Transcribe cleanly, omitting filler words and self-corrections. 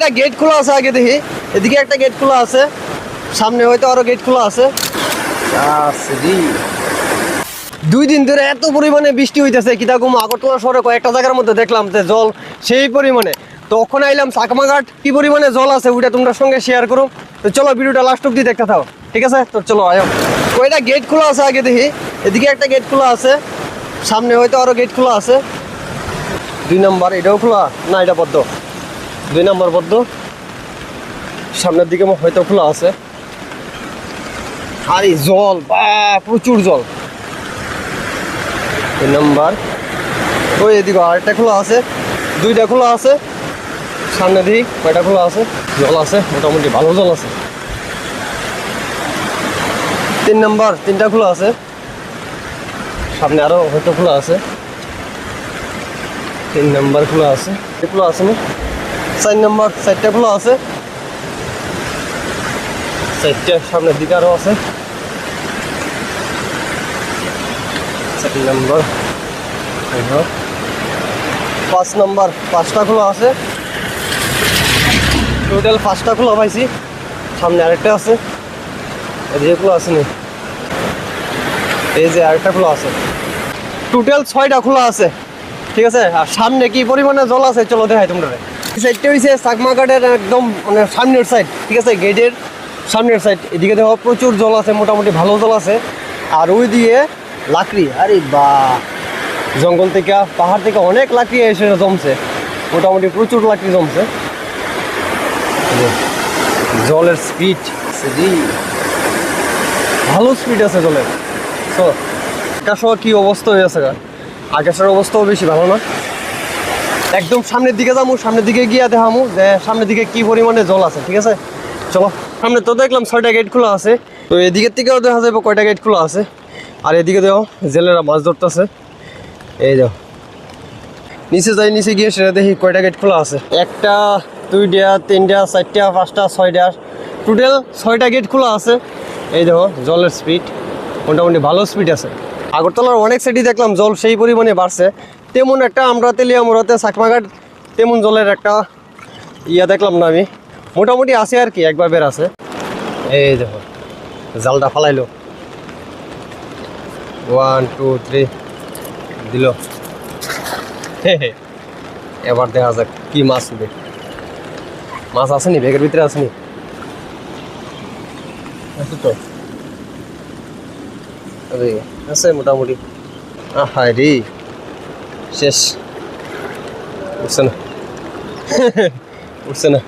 একটা গেট খোলা আছে, আগে দেখি এদিকে একটা গেট খোলা আছে, সামনে হয়তো আরো গেট খোলা আছে। 2 দিন ধরে এত পরিমাণে বৃষ্টি হইতেছে, কিতাকুম আগরতলা শহরে কয়েকটা জায়গার মধ্যে দেখলাম যে জল সেই পরিমাণে। তখন আইলাম চাকমাঘাট, কি পরিমাণে জল আছে ওইটা তোমরা সঙ্গে শেয়ার করো। তো চলো ভিডিওটা লাস্ট অব্দি দেখতে থাও, ঠিক আছে? তো চলো আয়ো। ওইটা গেট খোলা আছে, আগে দেখি এদিকে একটা গেট খোলা আছে, সামনে হয়তো আরো গেট খোলা আছে। 2 নম্বর এটাও খোলা না, এটা বদ্ধ। 2 নম্বর বদ্ধ, সামনের দিকে হয়তো খোলা আছে। আর এই জল বা প্রচুর জল। 2 নম্বর ওই এদিকে আরেকটা খোলা আছে, 2টা খোলা আছে। সামনে দিকে কয়টা খোলা আছে, জল আছে মোটামুটি ভালো জল আছে। 3 নম্বর 3টা খোলা আছে, সামনে আরো হয়তো খোলা আছে। 3 নম্বর খোলা আছে, খোলা আছে না। 4 নম্বর 4টা খোলা আছে, 4টা সামনের দিকে আরো আছে। 4 নম্বর 5 নম্বর 5টা খোলা আছে, টোটাল 5টা খোলা পাইছি। সামনে আরেকটা আছে, এদিকে খোলা আছে না, এই যে আরেকটা খোলা আছে। টোটাল 6টা খোলা আছে, ঠিক আছে? আর সামনে কি পরিমাণে জল আছে চলো দেখাই তোমরা। সাইডটা হয়েছে চাকমাঘাটের একদম মানে সামনের সাইড, ঠিক আছে? গেটের সামনের সাইড। এদিকে দেখো প্রচুর জল আছে, মোটামুটি ভালো জল আছে। আর ওই দিয়ে লাকড়ি, আরে বা জঙ্গল থেকে পাহাড় থেকে অনেক লাকড়ি এসে জমছে, মোটামুটি প্রচুর লাকড়ি জমছে। জলের স্পিড ভালো স্পিড আছে জলের। তো আকাশও কি অবস্থা হয়ে আছে, আকাশের অবস্থাও বেশি ভালো না। একদম সামনের দিকে যাবো, সামনের দিকে গিয়ে দেখামু যে সামনের দিকে কি পরিমাণে জল আছে, ঠিক আছে? চলো। সামনে তো দেখলাম 6টা গেট খোলা আছে, তো এদিকের থেকেও দেখা যাবে কয়টা গেট খোলা আছে। আর এদিকে দেখো জেলেরা মাছ ধরতেছে, এই দেখো। নিচে যাই, নিচে গিয়ে সেটা দেখি কয়টা গেট খোলা আছে। 1টা 2টা 3টা 4টা 5টা 6টা, টোটাল 6টা গেট খোলা আছে। এই দেখো জলের স্পিড মোটামুটি ভালো স্পিড আছে। আগরতলার অনেক সাইডই দেখলাম জল সেই পরিমাণে বাড়ছে, তেমন একটা আমরা তেলিয়ামুড়াতে চাকমাঘাট তেমন জলের একটা ইয়া দেখলাম না আমি। মোটামুটি আছে আর কি, একবার বের আছে। এই দেখো জালটা ফালাইলো, 1 2 3 দিল। এবার দেখা যাক কি মাছ উঠে। মাছ আসেনি ব্যাগের ভিতরে, আসেনি তো আছে মোটামুটি। হায় রে শেষ, উঠছে না উঠছে না।